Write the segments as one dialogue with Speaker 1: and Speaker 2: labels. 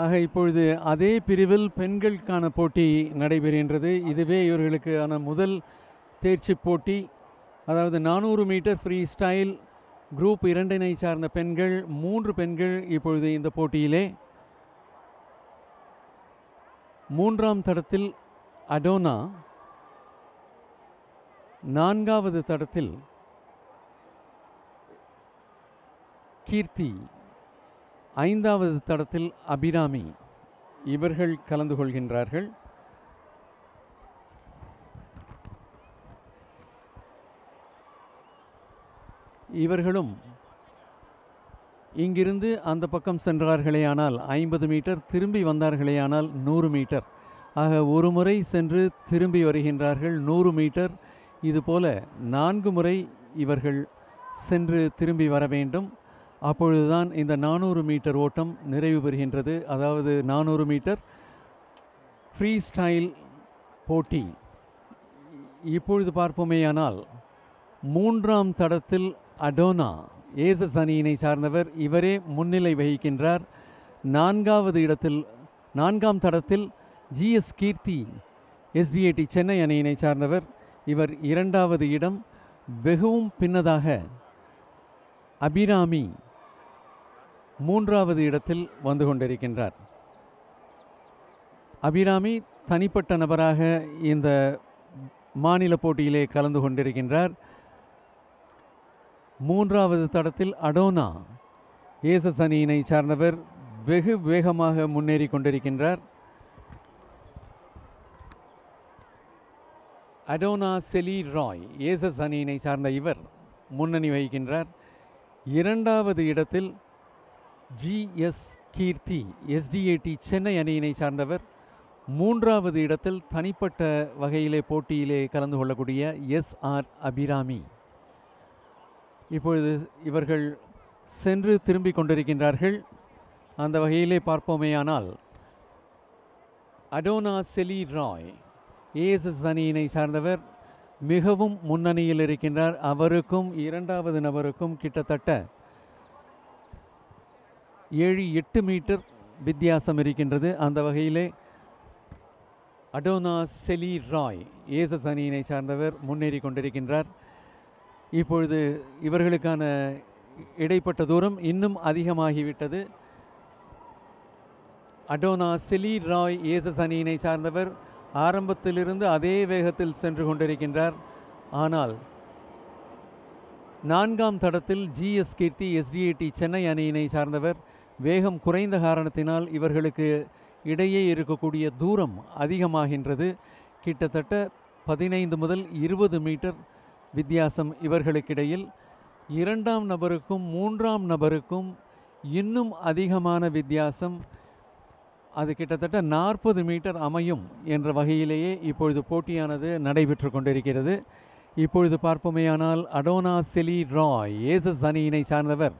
Speaker 1: ஆக இப்பொழுது அதே பிரிவில் பெண்களுக்கான போட்டி நடைபெறுகின்றது. இதுவே இவர்களுக்கான முதல் தேர்ச்சி போட்டி. அதாவது 400 மீட்டர் ஃப்ரீ ஸ்டைல் குரூப் 2 சார்ந்த பெண்கள் 3 பெண்கள் இப்பொழுது இந்த போட்டியிலே. 3ஆம் தடத்தில் அடோனா, 4வது தடத்தில் கீர்த்தி, 5வது தடத்தில் அபிராமி இவர்கள் கலந்து கொள்கின்றார்கள். இவர்களும் இங்கிருந்து அந்த பக்கம் சென்றார்களேயானால் 50 மீட்டர், திரும்பி வந்தார்களேயானால் 100 மீட்டர். ஆக ஒரு முறை சென்று திரும்பி வருகின்றார்கள் 100 மீட்டர். இதுபோல 4 முறை இவர்கள் சென்று திரும்பி வர வேண்டும். அப்பொழுதுதான் இந்த 400 மீட்டர் ஓட்டம் நிறைவு பெறுகின்றது. அதாவது 400 மீட்டர் ஃப்ரீ ஸ்டைல் போட்டி. இப்பொழுது பார்ப்போமேயானால் 3ஆம் தடத்தில் அடோனா, ஏசஸ் அணியினை சார்ந்தவர், இவரே முன்னிலை வகிக்கின்றார். 4ஆம் தடத்தில் ஜிஎஸ் கீர்த்தி, எஸ்டிஏடி சென்னை அணியினை சார்ந்தவர், இவர் 2வது இடம். வெகுவும் பின்னதாக அபிராமி 3வது இடத்தில் வந்து கொண்டிருக்கின்றார். அபிராமி தனிப்பட்ட நபராக இந்த மாநில போட்டியிலே கலந்து கொண்டிருக்கின்றார். 3வது தடத்தில் அடோனா, ஏசஸ் அணியினை சார்ந்தவர், வெகு வேகமாக முன்னேறி கொண்டிருக்கின்றார். அடோனா செலி ராய், ஏசஸ் அணியினை சார்ந்த இவர் முன்னணி வகிக்கின்றார். 2வது இடத்தில் ஜிஎஸ் கீர்த்தி, எஸ்டிஏடி சென்னை அணியினை சார்ந்தவர். 3வது இடத்தில் தனிப்பட்ட வகையிலே போட்டியிலே கலந்து கொள்ளக்கூடிய எஸ்ஆர் அபிராமி. இப்பொழுது இவர்கள் சென்று திரும்பிக் கொண்டிருக்கின்றார்கள். அந்த வகையிலே பார்ப்போமேயானால் அடோனா செலி ராய், ஏஎஸ்எஸ் அணியினை சார்ந்தவர், மிகவும் முன்னணியில் இருக்கின்றார். அவருக்கும் 2வது நபருக்கும் கிட்டத்தட்ட 7-8 மீட்டர் வித்தியாசம் இருக்கின்றது. அந்த வகையிலே அடோனா செலி ராய், ஏஎஸ்எஸ் அணியினை சார்ந்தவர், முன்னேறி கொண்டிருக்கின்றார். இப்பொழுது இவர்களுக்கான இடைப்பட்ட தூரம் இன்னும் அதிகமாகிவிட்டது. அடோனா செலி ராய், ஏஎஸ்எஸ் அணியினை சார்ந்தவர், ஆரம்பத்திலிருந்து அதே வேகத்தில் சென்று கொண்டிருக்கின்றார். ஆனால் 4ஆம் தடத்தில் ஜிஎஸ் கீர்த்தி, எஸ்டிஏடி சென்னை அணியினை சார்ந்தவர், வேகம் குறைந்த காரணத்தினால் இவர்களுக்கு இடையே இருக்கக்கூடிய தூரம் அதிகமாகின்றது. கிட்டத்தட்ட 15 முதல் 20 மீட்டர் வித்தியாசம் இவர்களுக்கிடையில். 2ஆம் நபருக்கும் 3ஆம் நபருக்கும் இன்னும் அதிகமான வித்தியாசம், அது கிட்டத்தட்ட 40 மீட்டர் அமையும் என்ற வகையிலேயே இப்பொழுது போட்டியானது நடைபெற்று கொண்டிருக்கிறது. இப்பொழுது பார்ப்போமேயானால் அடோனா செலி ராய், ஏசஸ் அணியினை சார்ந்தவர்,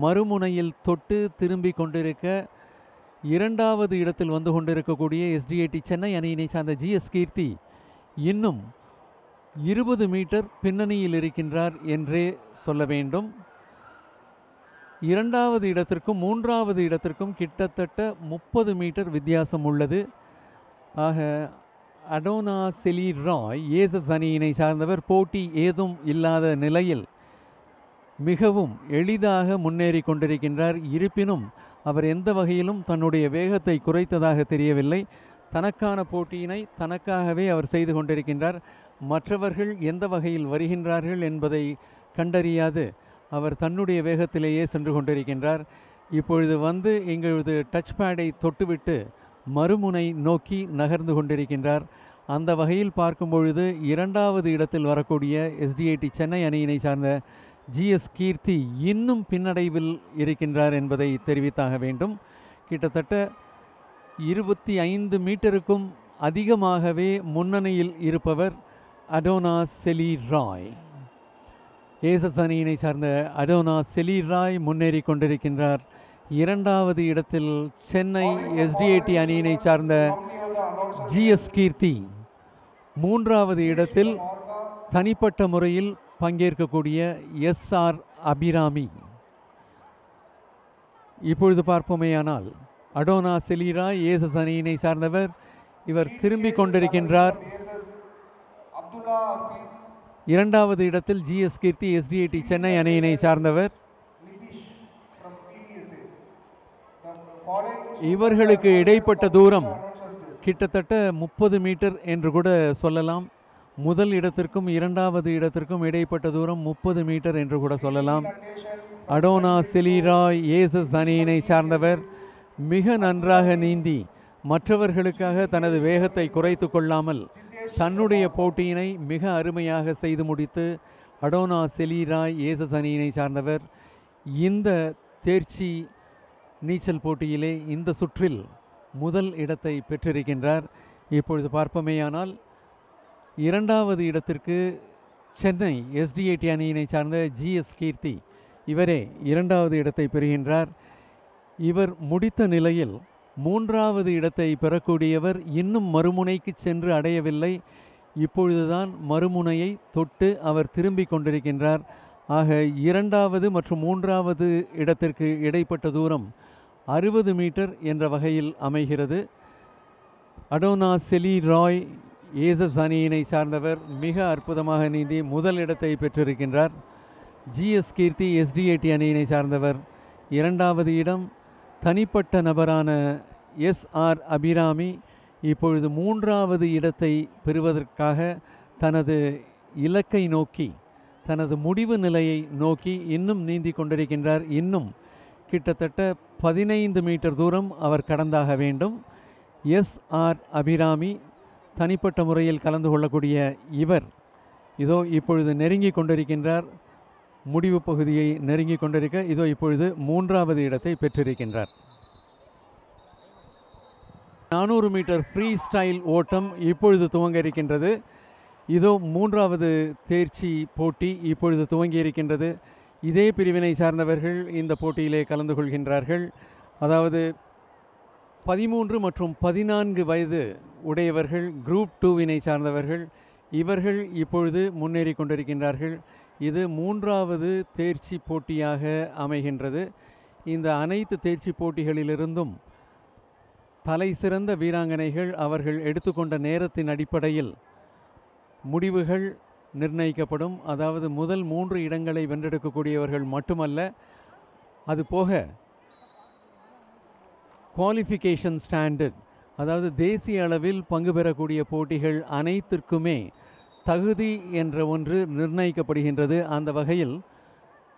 Speaker 1: மறுமுனையில் தொட்டு திரும்பி கொண்டிருக்க 2வது இடத்தில் வந்து கொண்டிருக்கக்கூடிய எஸ்டிஏடி சென்னை அணியினை சார்ந்த ஜிஎஸ் கீர்த்தி இன்னும் 20 மீட்டர் பின்னணியில் இருக்கின்றார் என்றே சொல்ல வேண்டும். 2வது இடத்திற்கும் 3வது இடத்திற்கும் கிட்டத்தட்ட 30 மீட்டர் வித்தியாசம் உள்ளது. ஆக அடோனா செலி ராய், ஏசஸ் அணியினை சார்ந்தவர், போட்டி ஏதும் இல்லாத நிலையில் மிகவும் எளிதாக முன்னேறி கொண்டிருக்கின்றார். இருப்பினும் அவர் எந்த வகையிலும் தன்னுடைய வேகத்தை குறைத்ததாக தெரியவில்லை. தனக்கான போட்டியினை தனக்காகவே அவர் செய்து கொண்டிருக்கின்றார். மற்றவர்கள் எந்த வகையில் வருகின்றார்கள் என்பதை கண்டறியாது அவர் தன்னுடைய வேகத்திலேயே சென்று கொண்டிருக்கின்றார். இப்பொழுது வந்து எங்களது டச் பேடை தொட்டுவிட்டு மறுமுனை நோக்கி நகர்ந்து கொண்டிருக்கின்றார். அந்த வகையில் பார்க்கும் பொழுது 2வது இடத்தில் வரக்கூடிய எஸ்டிஏடி சென்னை அணியினை சார்ந்த ஜிஎஸ் கீர்த்தி இன்னும் பின்னடைவில் இருக்கின்றார் என்பதை தெரிவித்தாக வேண்டும். கிட்டத்தட்ட 25 மீட்டருக்கும் அதிகமாகவே முன்னணியில் இருப்பவர் அடோனா செலி ராய். ஏசஸ் அணியினை சார்ந்த அடோனா செலி ராய் முன்னேறி கொண்டிருக்கின்றார். 2வது இடத்தில் சென்னை எஸ்டிஏடி அணியினை சார்ந்த ஜிஎஸ் கீர்த்தி, 3வது இடத்தில் தனிப்பட்ட முறையில் பங்கேற்கக்கூடிய எஸ்ஆர் அபிராமி. இப்பொழுது பார்ப்போமேயானால் அடோனா செலிராய் ஏசஸ் அணியினை சார்ந்தவர். இவர் திரும்பிக் கொண்டிருக்கின்றார். இரண்டாவது இடத்தில் ஜிஎஸ் கீர்த்தி எஸ்டிஏடி சென்னை அணியினை சார்ந்தவர். இவர்களுக்கு இடைப்பட்ட தூரம் கிட்டத்தட்ட 30 மீட்டர் என்று கூட சொல்லலாம். முதல் இடத்திற்கும் இரண்டாவது இடத்திற்கும் இடைப்பட்ட தூரம் 30 மீட்டர் என்று கூட சொல்லலாம். அடோனா செலிராய் ஏசஸ் அணியினை சார்ந்தவர் மிக நன்றாக நீந்தி மற்றவர்களுக்காக தனது வேகத்தை குறைத்து கொள்ளாமல் தன்னுடைய போட்டியினை மிக அருமையாக செய்து முடித்து அடோனா செலிராய் ஏசஸ் அணியினை சார்ந்தவர் இந்த தேர்ச்சி நீச்சல் போட்டியிலே இந்த சுற்றில் முதல் இடத்தை பெற்றிருக்கின்றார். இப்பொழுது பார்ப்போமேயானால் இரண்டாவது இடத்திற்கு சென்னை எஸ்டிஏடி அணியினை சார்ந்த ஜிஎஸ் கீர்த்தி இவரே இரண்டாவது இடத்தை பெறுகின்றார். இவர் முடித்த நிலையில் மூன்றாவது இடத்தை பெறக்கூடியவர் இன்னும் மறுமுனைக்கு சென்று அடையவில்லை. இப்பொழுதுதான் மறுமுனையை தொட்டு அவர் திரும்பிக் கொண்டிருக்கின்றார். ஆக இரண்டாவது மற்றும் மூன்றாவது இடத்திற்கு இடைப்பட்ட தூரம் 60 மீட்டர் என்ற வகையில் அமைகிறது. அடோனா செலிராய் ஏசஸ் அணியினை சார்ந்தவர் மிக அற்புதமாக நீந்தி முதல் இடத்தை பெற்றிருக்கின்றார். ஜிஎஸ் கீர்த்தி எஸ்டிஏடி அணியினை சார்ந்தவர் இரண்டாவது இடம். தனிப்பட்ட நபரான எஸ்ஆர் அபிராமி இப்பொழுது மூன்றாவது இடத்தை பெறுவதற்காக தனது இலக்கை நோக்கி தனது முடிவு நிலையை நோக்கி இன்னும் நீந்தி கொண்டிருக்கின்றார். இன்னும் கிட்டத்தட்ட 15 மீட்டர் தூரம் அவர் கடந்தாக வேண்டும். எஸ்ஆர் அபிராமி தனிப்பட்ட முறையில் கலந்து கொள்ளக்கூடிய இவர் இதோ இப்பொழுது நெருங்கி கொண்டிருக்கின்றார். முடிவு பகுதியை நெருங்கி கொண்டிருக்க இதோ இப்பொழுது மூன்றாவது இடத்தை பெற்றிருக்கின்றார். 400 மீட்டர் ஃப்ரீ ஸ்டைல் ஓட்டம் இப்பொழுது துவங்க இருக்கின்றது. இதோ மூன்றாவது தேர்ச்சி போட்டி இப்பொழுது துவங்கி இருக்கின்றது. இதே பிரிவினை சார்ந்தவர்கள் இந்த போட்டியிலே கலந்து கொள்கின்றார்கள். அதாவது 13 மற்றும் 14 வயது உடையவர்கள் குரூப் 2வினை சார்ந்தவர்கள். இவர்கள் இப்பொழுது முன்னேறி கொண்டிருக்கின்றார்கள். இது மூன்றாவது தேர்ச்சி போட்டியாக அமைகின்றது. இந்த அனைத்து தேர்ச்சி போட்டிகளிலிருந்தும் தலை சிறந்த வீராங்கனைகள் அவர்கள் எடுத்துக்கொண்ட நேரத்தின் அடிப்படையில் முடிவுகள் நிர்ணயிக்கப்படும். அதாவது முதல் 3 இடங்களை வென்றெடுக்கக்கூடியவர்கள் மட்டுமல்ல, அதுபோக குவாலிஃபிகேஷன் ஸ்டாண்டர்ட், அதாவது தேசிய அளவில் பங்கு பெறக்கூடிய போட்டிகள் அனைத்திற்குமே தகுதி என்ற ஒன்று நிர்ணயிக்கப்படுகின்றது. அந்த வகையில்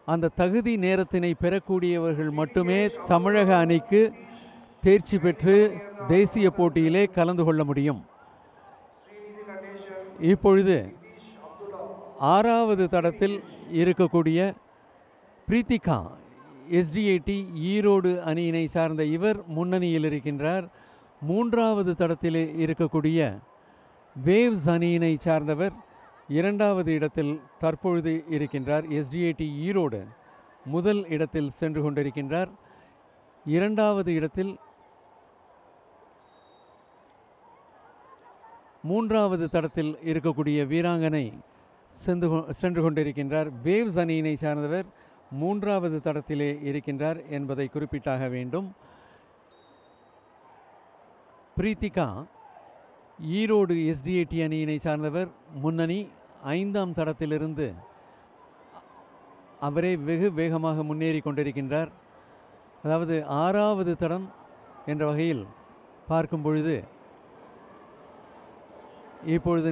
Speaker 1: அந்த தகுதி நேரத்தினை பெறக்கூடியவர்கள் மட்டுமே தமிழக அணிக்கு தேர்ச்சி பெற்று தேசிய போட்டியிலே கலந்து கொள்ள முடியும். இப்பொழுது 6வது தடத்தில் இருக்கக்கூடிய பிரீத்திகா எஸ்டிஏடி ஈரோடு அணியினை சார்ந்த இவர் முன்னணியில் இருக்கின்றார். 3வது தடத்தில் இருக்கக்கூடிய வேவ்ஸ் அணியினை சார்ந்தவர் 2வது இடத்தில் தற்பொழுது இருக்கின்றார். எஸ்டிஏடி ஈரோடு முதல் இடத்தில் சென்று கொண்டிருக்கின்றார். 2வது இடத்தில் 3வது தடத்தில் இருக்கக்கூடிய வீராங்கனை சென்று கொண்டிருக்கின்றார். வேவ்ஸ் அணியினை சார்ந்தவர் 3வது தடத்திலே இருக்கின்றார் என்பதை குறிப்பிட்டாக வேண்டும். பிரீத்திகா ஈரோடு எஸ்டிஏடி அணியினை சார்ந்தவர் முன்னணி 5ஆம் தடத்திலிருந்து அவரே வெகு வேகமாக முன்னேறி கொண்டிருக்கின்றார். அதாவது 6வது தடம் என்ற வகையில் பார்க்கும் பொழுது இப்பொழுது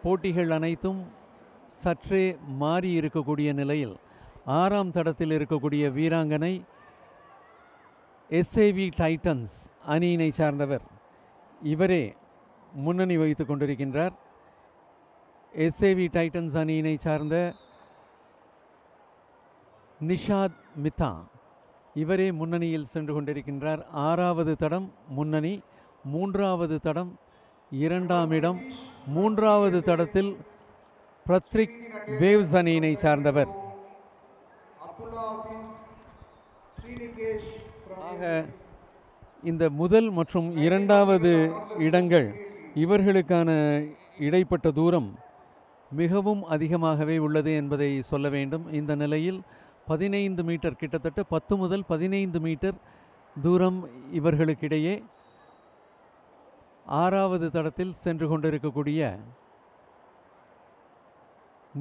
Speaker 1: போட்டிகள் அனைத்தும் சற்றே மாறி இருக்கக்கூடிய நிலையில் 6ஆம் தடத்தில் இருக்கக்கூடிய வீராங்கனை எஸ்ஏவி டைட்டன்ஸ் அணியினை சார்ந்தவர் இவரே முன்னணி வகித்து கொண்டிருக்கின்றார். எஸ்ஏவி டைட்டன்ஸ் அணியினை சார்ந்த நிஷாத் மித்தா இவரே முன்னணியில் சென்று கொண்டிருக்கின்றார். 6வது தடம் முன்னணி, 3வது தடம் 2ஆம் இடம், 3வது தடத்தில் பிரத்ரிக் வேவ்ஸ் அணியினை சார்ந்தவர். ஆக இந்த முதல் மற்றும் 2வது இடங்கள் இவர்களுக்கான இடைப்பட்ட தூரம் மிகவும் அதிகமாகவே உள்ளது என்பதை சொல்ல வேண்டும். இந்த நிலையில் 15 மீட்டர், கிட்டத்தட்ட 10 முதல் 15 மீட்டர் தூரம் இவர்களுக்கிடையே. ஆறாவது தடத்தில் சென்று கொண்டிருக்கக்கூடிய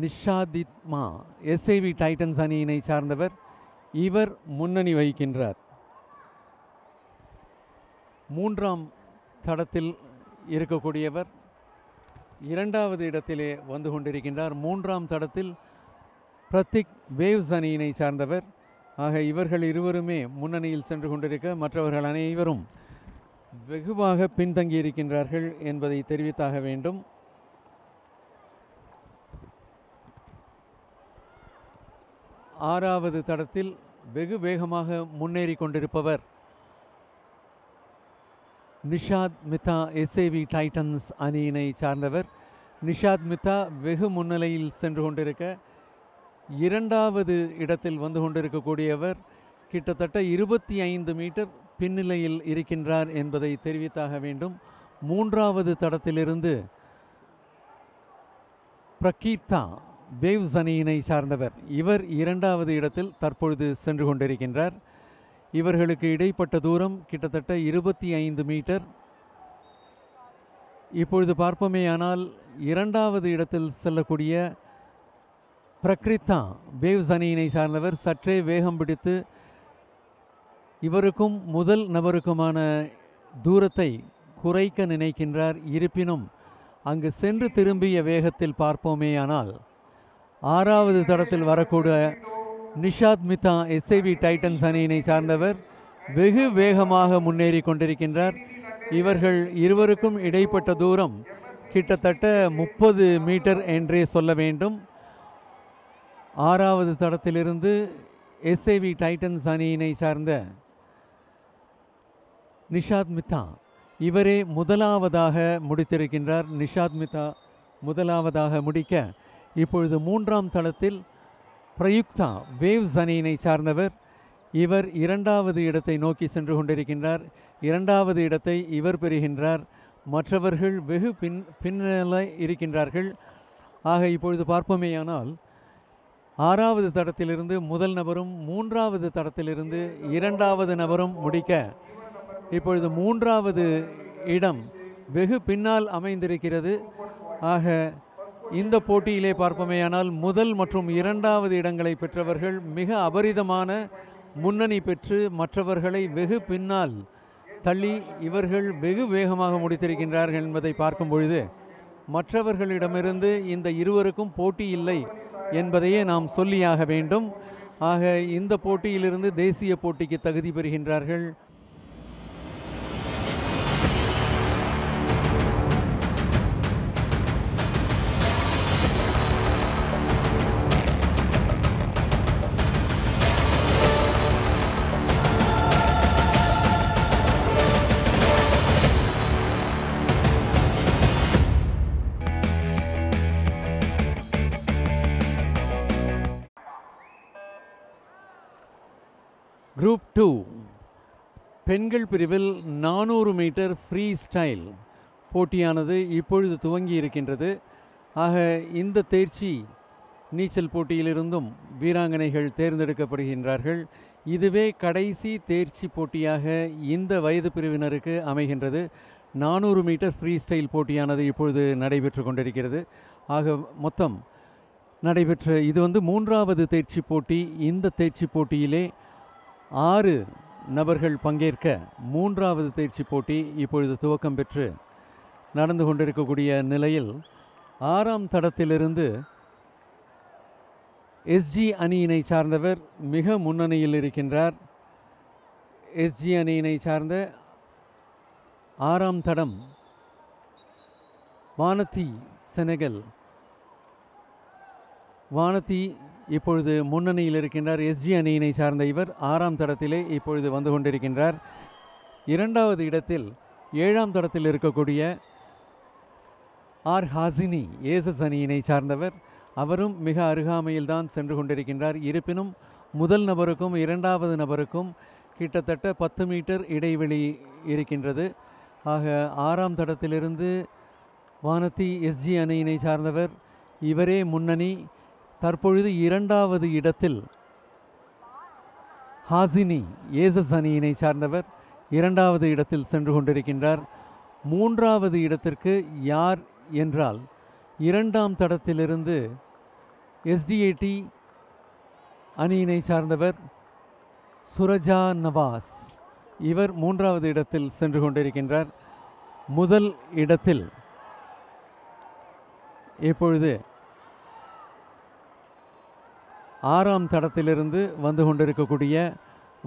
Speaker 1: நிஷாதித்மா எஸ்ஐவி டைட்டன்ஸ் அணியினை சார்ந்தவர். இவர் முன்னணி வகிக்கின்றார். மூன்றாம் தடத்தில் இருக்கக்கூடியவர் இரண்டாவது இடத்திலே வந்து கொண்டிருக்கின்றார். மூன்றாம் தடத்தில் பிரத்திக் வேவ்ஸ் அணியினை சார்ந்தவர். ஆக இவர்கள் இருவருமே முன்னணியில் சென்று கொண்டிருக்க, மற்றவர்கள் அனைவரும் வெகுவாக பின்தங்கி இருக்கின்றார்கள் என்பதை தெரிவித்தாக வேண்டும். ஆறாவது தடத்தில் வெகு வேகமாக முன்னேறி கொண்டிருப்பவர் நிஷாத் மித்தா எஸ்ஏவி டைட்டன்ஸ் அணியினை சார்ந்தவர். நிஷாத் மித்தா வெகு முன்னிலையில் சென்று கொண்டிருக்க, இரண்டாவது இடத்தில் வந்து கொண்டிருக்கக்கூடியவர் கிட்டத்தட்ட 25 மீட்டர் பின்னிலையில் இருக்கின்றார் என்பதை தெரிவித்தாக வேண்டும். மூன்றாவது தடத்திலிருந்து பிரகீர்த்தா வேவ்ஸ் அணியினை சார்ந்தவர். இவர் இரண்டாவது இடத்தில் தற்பொழுது சென்று கொண்டிருக்கின்றார். இவர்களுக்கு இடைப்பட்ட தூரம் கிட்டத்தட்ட 25 மீட்டர். இப்பொழுது பார்ப்போமேயானால் இரண்டாவது இடத்தில் செல்லக்கூடிய பிரகிருத்தா வேவ்ஸ் அணியினை சார்ந்தவர் சற்றே வேகம் பிடித்து இவருக்கும் முதல் நபருக்குமான தூரத்தை குறைக்க நினைக்கின்றார். இருப்பினும் அங்கு சென்று திரும்பிய வேகத்தில் பார்ப்போமேயானால் ஆறாவது தடத்தில் வரக்கூடிய நிஷாத் மித்தா எஸ்ஐவி டைட்டன்ஸ் அணியினை சார்ந்தவர் வெகு வேகமாக முன்னேறி கொண்டிருக்கின்றார். இவர்கள் இருவருக்கும் இடைப்பட்ட தூரம் கிட்டத்தட்ட 30 மீட்டர் என்றே சொல்ல வேண்டும். ஆறாவது தடத்திலிருந்து எஸ்ஐவி டைட்டன்ஸ் அணியினை சார்ந்த நிஷாத் மித்தா இவரே முதலாவதாக முடித்திருக்கின்றார். நிஷாத் மித்தா முதலாவதாக முடிக்க, இப்பொழுது மூன்றாம் தளத்தில் பிரயுக்தா வேவ்ஸ் அணியினை சார்ந்தவர். இவர் இரண்டாவது இடத்தை நோக்கி சென்று கொண்டிருக்கின்றார். இரண்டாவது இடத்தை இவர் பெறுகின்றார். மற்றவர்கள் வெகு பின்னல இருக்கின்றார்கள். ஆக இப்பொழுது பார்ப்போமேயானால் ஆறாவது தடத்திலிருந்து முதல் நபரும் மூன்றாவது தடத்திலிருந்து இரண்டாவது நபரும் முடிக்க, இப்பொழுது மூன்றாவது இடம் வெகு பின்னால் அமைந்திருக்கிறது. ஆக இந்த போட்டியிலே பார்ப்போமேயானால் முதல் மற்றும் இரண்டாவது இடங்களை பெற்றவர்கள் மிக அபரிதமான முன்னணி பெற்று மற்றவர்களை வெகு பின்னால் தள்ளி இவர்கள் வெகு வேகமாக முடித்திருக்கின்றார்கள் என்பதை பார்க்கும் பொழுது மற்றவர்களிடமிருந்து இந்த இருவருக்கும் போட்டி இல்லை என்பதையே நாம் சொல்லியாக வேண்டும். ஆக இந்த போட்டியிலிருந்து தேசிய போட்டிக்கு தகுதி பெறுகின்றார்கள். குரூப் 2 பெண்கள் பிரிவில் 400 மீட்டர் ஃப்ரீ ஸ்டைல் போட்டியானது இப்பொழுது துவங்கி இருக்கின்றது. ஆக இந்த தேர்ச்சி நீச்சல் போட்டியிலிருந்தும் வீராங்கனைகள் தேர்ந்தெடுக்கப்படுகின்றார்கள். இதுவே கடைசி தேர்ச்சி போட்டியாக இந்த வயது பிரிவினருக்கு அமைகின்றது. 400 மீட்டர் ஃப்ரீ ஸ்டைல் போட்டியானது இப்பொழுது நடைபெற்று கொண்டிருக்கிறது. ஆக மொத்தம் நடைபெற்ற இது மூன்றாவது தேர்ச்சி போட்டி. இந்த தேர்ச்சி போட்டியிலே 6 நபர்கள் பங்கேற்க மூன்றாவது தேர்ச்சி போட்டி இப்பொழுது துவக்கம் பெற்று நடந்து கொண்டிருக்கக்கூடிய நிலையில் ஆறாம் தடத்திலிருந்து எஸ்ஜி அணியினை சார்ந்தவர் மிக முன்னணியில் இருக்கின்றார். எஸ்ஜி அணியினை சார்ந்த ஆறாம் தடம் வானதி செனகல். வானதி இப்பொழுது முன்னணியில் இருக்கின்றார். எஸ்ஜி அணியினை சார்ந்த இவர் ஆறாம் தடத்திலே இப்பொழுது வந்து கொண்டிருக்கின்றார். இரண்டாவது இடத்தில் 7ஆம் தடத்தில் இருக்கக்கூடிய ஆர் ஹாசினி ஏசஸ் அணியினை சார்ந்தவர். அவரும் மிக அருகாமையில் தான் சென்று கொண்டிருக்கின்றார். இருப்பினும் முதல் நபருக்கும் இரண்டாவது நபருக்கும் கிட்டத்தட்ட 10 மீட்டர் இடைவெளி இருக்கின்றது. ஆக ஆறாம் தடத்திலிருந்து வானதி எஸ்ஜி அணியினை சார்ந்தவர் இவரே முன்னணி. தற்பொழுது இரண்டாவது இடத்தில் ஹாசினி ஏசஸ் அணியினை சார்ந்தவர் இரண்டாவது இடத்தில் சென்று கொண்டிருக்கின்றார். மூன்றாவது இடத்திற்கு யார் என்றால் இரண்டாம் தடத்திலிருந்து எஸ்டிஏடி அணியினை சார்ந்தவர் சுரஜா நவாஸ், இவர் மூன்றாவது இடத்தில் சென்று கொண்டிருக்கின்றார். முதல் இடத்தில் இப்பொழுது ஆறாம் தடத்திலிருந்து வந்து கொண்டிருக்கக்கூடிய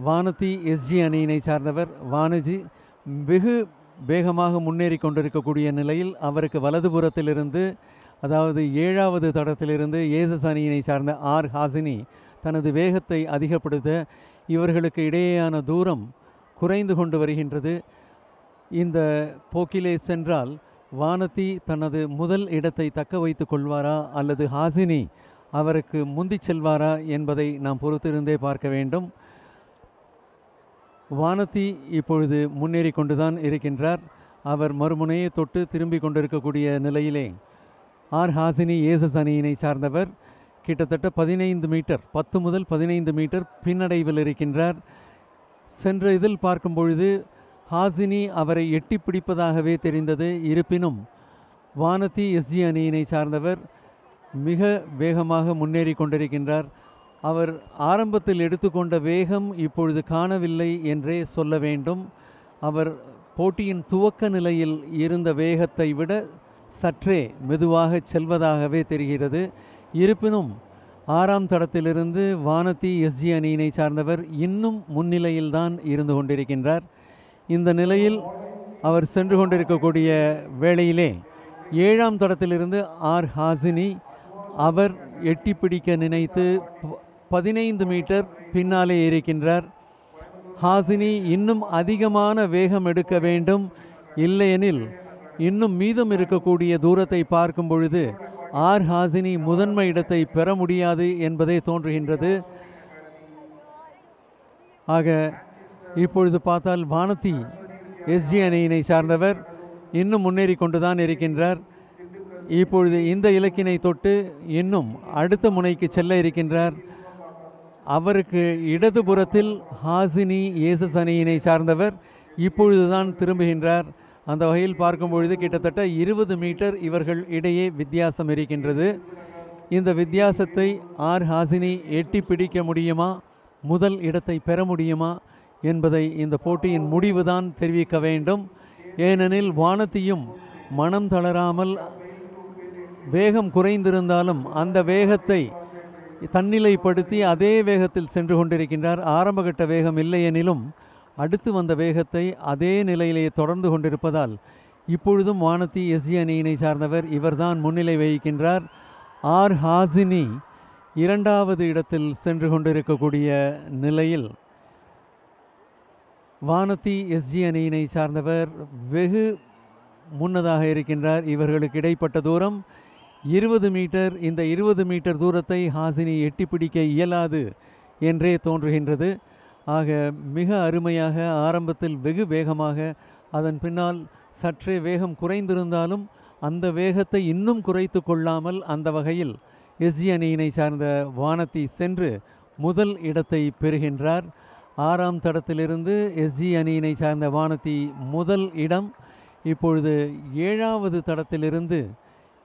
Speaker 1: வானதி எஸ்ஜி அணியினை சார்ந்தவர் வானஜி வெகு வேகமாக முன்னேறி கொண்டிருக்கக்கூடிய நிலையில் அவருக்கு வலதுபுறத்திலிருந்து, அதாவது ஏழாவது தடத்திலிருந்து ஏசஸ் அணியினை சார்ந்த ஆர் ஹாசினி தனது வேகத்தை அதிகப்படுத்த இவர்களுக்கு இடையேயான தூரம் குறைந்து கொண்டு வருகின்றது. இந்த போக்கிலே சென்றால் வானதி தனது முதல் இடத்தை தக்க வைத்து கொள்வாரா அல்லது ஹாசினி அவருக்கு முந்தி செல்வாரா என்பதை நாம் பொறுத்திருந்தே பார்க்க வேண்டும். வானதி இப்பொழுது முன்னேறி கொண்டுதான் இருக்கின்றார். அவர் மறுமுனையை தொட்டு திரும்பி கொண்டிருக்கக்கூடிய நிலையிலே ஆர் ஹாசினி ஏசஸ் அணியினை சார்ந்தவர் கிட்டத்தட்ட 15 மீட்டர் 10 முதல் 15 மீட்டர் பின்னடைவில் இருக்கின்றார். சென்ற இதில் பார்க்கும் பொழுது ஹாசினி அவரை எட்டி பிடிப்பதாகவே தெரிந்தது. இருப்பினும் வானதி எஸ்ஜி அணியினை சார்ந்தவர் மிக வேகமாக முன்னேறி கொண்டிருக்கின்றார். அவர் ஆரம்பத்தில் எடுத்துக்கொண்ட வேகம் இப்பொழுது காணவில்லை என்றே சொல்ல வேண்டும். அவர் போட்டியின் துவக்க நிலையில் இருந்த வேகத்தை விட சற்றே மெதுவாக செல்வதாகவே தெரிகிறது. இருப்பினும் ஆறாம் தடத்திலிருந்து வானதி எஸ்ஜி அணியினை சார்ந்தவர் இன்னும் முன்னிலையில்தான் இருந்து கொண்டிருக்கின்றார். இந்த நிலையில் அவர் சென்று கொண்டிருக்கக்கூடிய வேளையிலே ஏழாம் தடத்திலிருந்து ஆர் ஹாசினி அவர் எட்டி பிடிக்க நினைத்து 15 மீட்டர் பின்னாலே இருக்கின்றார். ஹாசினி இன்னும் அதிகமான வேகம் எடுக்க வேண்டும், இல்லையெனில் இன்னும் மீதம் இருக்கக்கூடிய தூரத்தை பார்க்கும் பொழுது ஆர் ஹாசினி முதன்மை இடத்தை பெற முடியாது என்பதே தோன்றுகின்றது. ஆக இப்பொழுது பார்த்தால் வானதி எஸ்ஜி அணியினை சார்ந்தவர் இன்னும் முன்னேறி கொண்டுதான் இருக்கின்றார். இப்பொழுது இந்த இலக்கினை தொட்டு இன்னும் அடுத்த முனைக்கு செல்ல இருக்கின்றார். அவருக்கு இடதுபுறத்தில் ஹாசினி ஏசஸ் அணியினை சார்ந்தவர் இப்பொழுதுதான் திரும்புகின்றார். அந்த வகையில் பார்க்கும் பொழுது கிட்டத்தட்ட 20 மீட்டர் இவர்கள் இடையே வித்தியாசம் இருக்கின்றது. இந்த வித்தியாசத்தை ஆர் ஹாசினி எட்டி பிடிக்க முடியுமா, முதல் இடத்தை பெற முடியுமா என்பதை இந்த போட்டியின் முடிவுதான் தெரிவிக்க வேண்டும். ஏனெனில் வானதியும் மனம் தளராமல் வேகம் குறைந்திருந்தாலும் அந்த வேகத்தை தன்னிலைப்படுத்தி அதே வேகத்தில் சென்று கொண்டிருக்கின்றார். ஆரம்பகட்ட வேகம் இல்லையெனிலும் அடுத்து வந்த வேகத்தை அதே நிலையிலே தொடர்ந்து கொண்டிருப்பதால் இப்பொழுதும் வானதி எஸ்ஜி அணியினை சார்ந்தவர் இவர்தான் முன்னிலை வகிக்கின்றார். ஆர் ஹாசினி இரண்டாவது இடத்தில் சென்று கொண்டிருக்கக்கூடிய நிலையில் வானதி எஸ்ஜி அணியினை சார்ந்தவர் வெகு முன்னதாக இருக்கின்றார். இவர்களுக்கு இடைப்பட்ட தூரம் 20 மீட்டர். இந்த 20 மீட்டர் தூரத்தை ஹாசினி எட்டி பிடிக்க இயலாது என்றே தோன்றுகின்றது. ஆக மிக அருமையாக ஆரம்பத்தில் வெகு வேகமாக, அதன் பின்னால் சற்றே வேகம் குறைந்திருந்தாலும் அந்த வேகத்தை இன்னும் குறைத்து கொள்ளாமல் அந்த வகையில் எஸ்ஜி அணியினை சார்ந்த வானதி சென்று முதல் இடத்தை பெறுகின்றார். ஆறாம் தடத்திலிருந்து எஸ்ஜி அணியினை சார்ந்த வானதி முதல் இடம். இப்பொழுது ஏழாவது தடத்திலிருந்து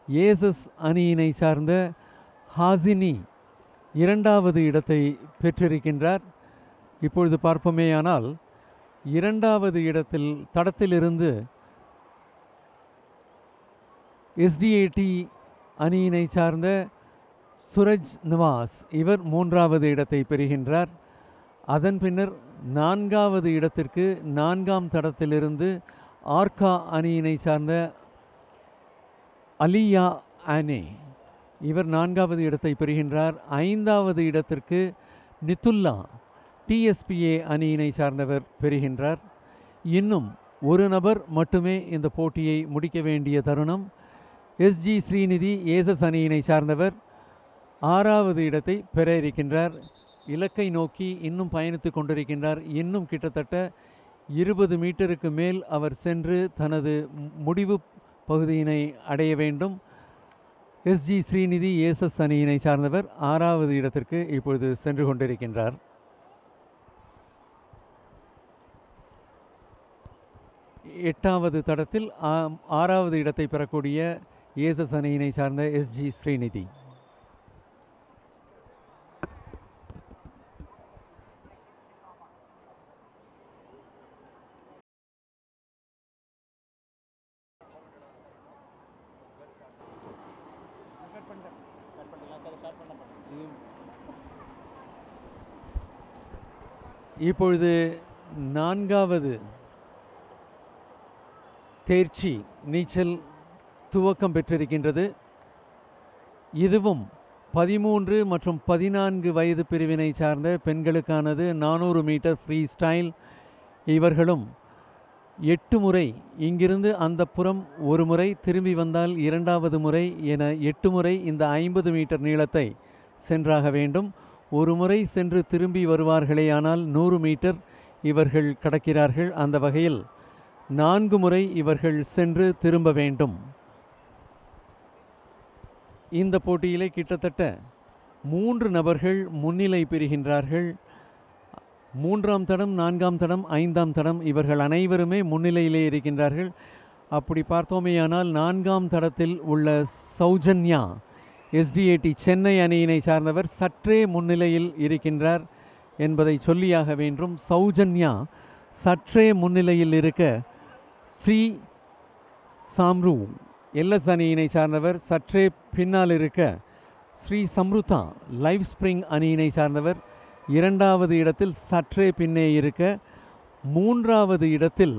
Speaker 1: ஏசஸ் அணியினை சார்ந்த ஹாசினி இரண்டாவது இடத்தை பெற்றிருக்கின்றார். இப்பொழுது பார்ப்போமேயானால் இரண்டாவது இடத்தில் தடத்திலிருந்து எஸ்டிஏடி அணியினை சார்ந்த சுரஜ் நவாஸ் இவர் மூன்றாவது இடத்தை பெறுகின்றார். அதன் பின்னர் நான்காவது இடத்திற்கு நான்காம் தடத்திலிருந்து ஆர்கா அணியினை சார்ந்த அலியா ஆனே இவர் நான்காவது இடத்தை பெறுகின்றார். ஐந்தாவது இடத்திற்கு நித்துல்லா டிஎஸ்பிஏ அணியினை சார்ந்தவர் பெறுகின்றார். இன்னும் ஒரு நபர் மட்டுமே இந்த போட்டியை முடிக்க வேண்டிய தருணம். எஸ்ஜி ஸ்ரீநிதி ஏசஸ் அணியினை சார்ந்தவர் ஆறாவது இடத்தை பெற இருக்கின்றார். இலக்கை நோக்கி இன்னும் பயணித்து கொண்டிருக்கின்றார். இன்னும் கிட்டத்தட்ட 20 மீட்டருக்கு மேல் அவர் சென்று தனது முடிவு பகுதியினை அடைய வேண்டும். எஸ்ஜி ஸ்ரீநிதி ஏசஸ் அணியினை சார்ந்தவர் ஆறாவது இடத்திற்கு இப்பொழுது சென்று கொண்டிருக்கின்றார். 8வது தடத்தில் 6வது இடத்தை பெறக்கூடிய ஏசஸ் அணியினை சார்ந்த எஸ்ஜி ஸ்ரீநிதி. இப்பொழுது 4வது தேர்ச்சி நீச்சல் துவக்கம் பெற்றிருக்கின்றது. இதுவும் 13 மற்றும் 14 வயது பிரிவினை சார்ந்த பெண்களுக்கானது. 400 மீட்டர் ஃப்ரீ ஸ்டைல். இவர்களும் 8 முறை இங்கிருந்து அந்த புறம் ஒரு முறை, திரும்பி வந்தால் 2வது முறை என 8 முறை இந்த 50 மீட்டர் நீளத்தை சென்றாக வேண்டும். ஒரு முறை சென்று திரும்பி வருவார்களேயானால் 100 மீட்டர் இவர்கள் கடக்கிறார்கள். அந்த வகையில் 4 முறை இவர்கள் சென்று திரும்ப வேண்டும். இந்த போட்டியிலே கிட்டத்தட்ட 3 நபர்கள் முன்னிலை பெறுகின்றார்கள். 3ஆம் தடம், 4ஆம் தடம், 5ஆம் தடம் இவர்கள் அனைவருமே முன்னிலையிலே இருக்கின்றார்கள். அப்படி பார்த்தோமேயானால் 4ஆம் தடத்தில் உள்ள சௌஜன்யா எஸ்டிஏடி சென்னை அணியினை சார்ந்தவர் சற்றே முன்னிலையில் இருக்கின்றார் என்பதை சொல்லியாக வேண்டும். சௌஜன்யா சற்றே முன்னிலையில் இருக்க, ஸ்ரீ சாம்ரு எல்எஸ் அணியினை சார்ந்தவர் சற்றே பின்னால் இருக்க, ஸ்ரீ சம்ருதா லைவ் ஸ்ப்ரிங் அணியினை சார்ந்தவர் 2வது இடத்தில் சற்றே பின்னே இருக்க, 3வது இடத்தில்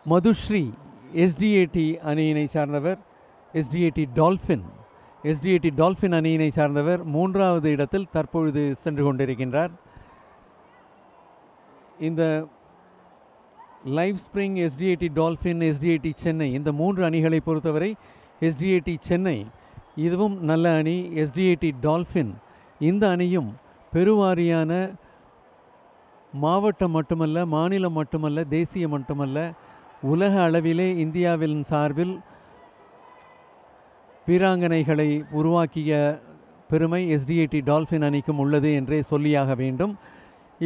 Speaker 1: மதுஸ்ரீ எஸ்டிஏடி அணியினை சார்ந்தவர், எஸ்டிஏடி டால்ஃபின் அணியினை சார்ந்தவர் 3வது இடத்தில் தற்பொழுது சென்று கொண்டிருக்கின்றார். இந்த live spring, SDAT dolphin, SDAT Chennai இந்த 3 அணிகளை பொறுத்தவரை எஸ்டிஏடி சென்னை இதுவும் நல்ல அணி. எஸ்டிஏடி டால்ஃபின் இந்த அணியும் பெருவாரியான மாவட்டம் மட்டுமல்ல, மாநிலம் மட்டுமல்ல, தேசியம் மட்டுமல்ல, உலக அளவிலே இந்தியாவின் சார்பில் வீராங்கனைகளை உருவாக்கிய பெருமை எஸ்டிஏடி டால்ஃபின் அணிக்கும் உள்ளது என்றே சொல்லியாக வேண்டும்.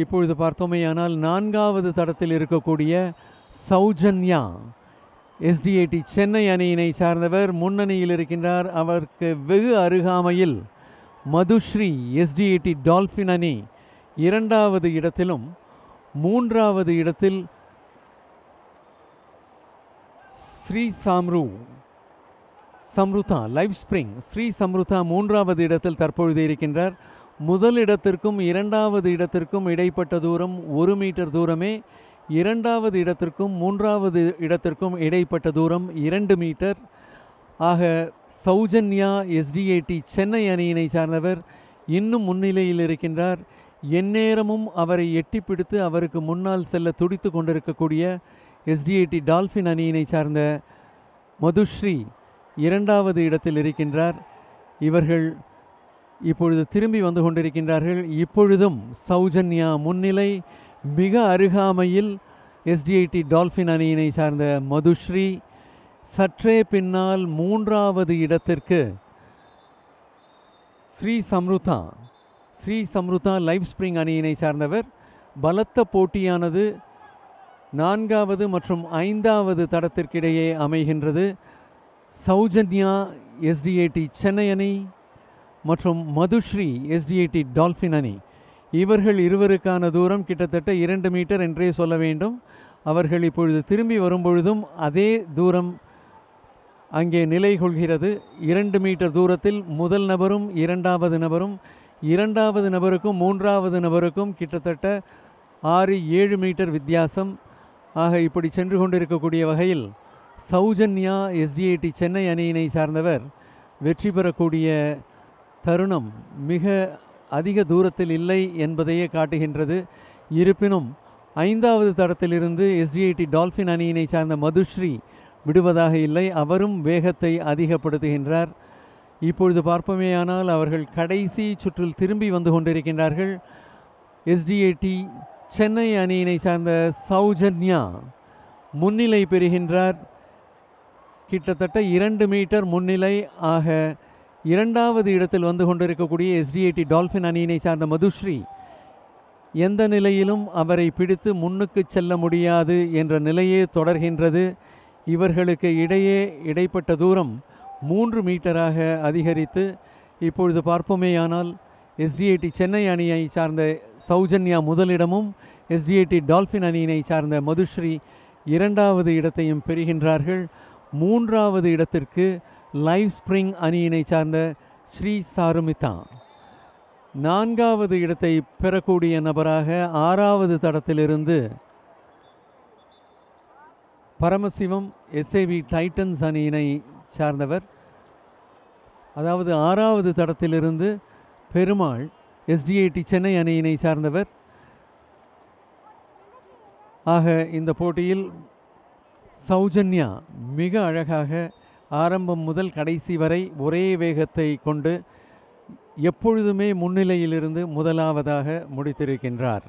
Speaker 1: இப்பொழுது பார்த்தோமேயானால் 4வது தடத்தில் இருக்கக்கூடிய சௌஜன்யா எஸ்டிஏடி சென்னை அணியினை சார்ந்தவர் முன்னணியில் இருக்கின்றார். அவருக்கு வெகு அருகாமையில் மதுஸ்ரீ எஸ்டிஏடி டால்ஃபின் அணி 2வது இடத்திலும், 3வது இடத்தில் ஸ்ரீ சம்ருதா லைவ் ஸ்ப்ரிங் ஸ்ரீ சம்ருதா 3வது இடத்தில் தற்பொழுது இருக்கின்றார். முதல் இடத்திற்கும் 2வது இடத்திற்கும் இடைப்பட்ட தூரம் 1 மீட்டர் தூரமே. 2வது இடத்திற்கும் 3வது இடத்திற்கும் இடைப்பட்ட தூரம் 2 மீட்டர். ஆக சௌஜன்யா எஸ்டிஏடி சென்னை அணியினை சார்ந்தவர் இன்னும் முன்னிலையில் இருக்கின்றார். எந்நேரமும் அவரை எட்டி பிடித்து அவருக்கு முன்னால் செல்ல துடித்து கொண்டிருக்கக்கூடிய எஸ்டிஏடி டால்ஃபின் அணியினை சார்ந்த மதுஸ்ரீ 2வது இடத்தில் இருக்கின்றார். இவர்கள் இப்பொழுது திரும்பி வந்து கொண்டிருக்கின்றார்கள். இப்பொழுதும் சௌஜன்யா முன்னிலை. மிக அருகாமையில் எஸ்டிஐடி டால்ஃபின் அணியினை சார்ந்த மதுஸ்ரீ. சற்றே பின்னால் 3வது இடத்திற்கு ஸ்ரீ சம்ருதா லைவ் ஸ்ப்ரிங் அணியினை சார்ந்தவர். பலத்த போட்டியானது 4வது மற்றும் 5வது தடத்திற்கிடையே அமைகின்றது. சௌஜன்யா எஸ்டிஏடி சென்னை அணி மற்றும் மதுஸ்ரீ எஸ்டிஏடி டால்ஃபின் அணி, இவர்கள் இருவருக்கான தூரம் கிட்டத்தட்ட 2 மீட்டர் என்றே சொல்ல வேண்டும். அவர்கள் இப்பொழுது திரும்பி வரும்பொழுதும் அதே தூரம் அங்கே நிலை கொள்கிறது. 2 மீட்டர் தூரத்தில் முதல் நபரும் 2வது நபரும், 2வது நபருக்கும் 3வது நபருக்கும் கிட்டத்தட்ட 6-7 மீட்டர் வித்தியாசம். ஆக இப்படி சென்று கொண்டிருக்கக்கூடிய வகையில் சௌஜன்யா எஸ்டிஏடி சென்னை அணியினை சார்ந்தவர் வெற்றி பெறக்கூடிய தருணம் மிக அதிக தூரத்தில் இல்லை என்பதையே காட்டுகின்றது. இருப்பினும் 5வது தடத்திலிருந்து எஸ்டிஐடி டால்ஃபின் அணியினை சார்ந்த மதுஸ்ரீ விடுவதாக இல்லை. அவரும் வேகத்தை அதிகப்படுத்துகின்றார். இப்பொழுது பார்ப்போமேயானால் அவர்கள் கடைசி சுற்றில் திரும்பி வந்து கொண்டிருக்கின்றார்கள். எஸ்டிஐடி சென்னை அணியினை சார்ந்த சௌஜன்யா முன்னிலை பெறுகின்றார். கிட்டத்தட்ட 2 மீட்டர் முன்னிலை. ஆக 2வது இடத்தில் வந்து கொண்டிருக்கக்கூடிய எஸ்டிஐடி டால்ஃபின் அணியினை சார்ந்த மதுஸ்ரீ எந்த நிலையிலும் அவரை பிடித்து முன்னுக்கு செல்ல முடியாது என்ற நிலையே தொடர்கின்றது. இவர்களுக்கு இடைப்பட்ட தூரம் 3 மீட்டராக அதிகரித்து இப்பொழுது பார்ப்போமேயானால் எஸ்டிஏடி சென்னை அணியை சார்ந்த சௌஜன்யா முதலிடமும் எஸ்டிஏடி டால்ஃபின் அணியினை சார்ந்த மதுஸ்ரீ 2வது இடத்தையும் பெறுகின்றார்கள். 3வது இடத்திற்கு லைவ் ஸ்ப்ரிங் அணியினை சார்ந்த ஸ்ரீ சாருமிதா. 4வது இடத்தை பெறக்கூடிய நபராக 6வது தடத்திலிருந்து பரமசிவம் எஸ்ஏவி டைட்டன்ஸ் அணியினை சார்ந்தவர், அதாவது 6வது தடத்திலிருந்து பெருமாள் எஸ்டிஏடி சென்னை அணியினை சார்ந்தவர். ஆக இந்த போட்டியில் சௌஜன்யா மிக அழகாக ஆரம்பம் முதல் கடைசி வரை ஒரே வேகத்தை கொண்டு எப்பொழுதுமே முன்னிலையிலிருந்து முதலாவதாக முடித்திருக்கின்றார்.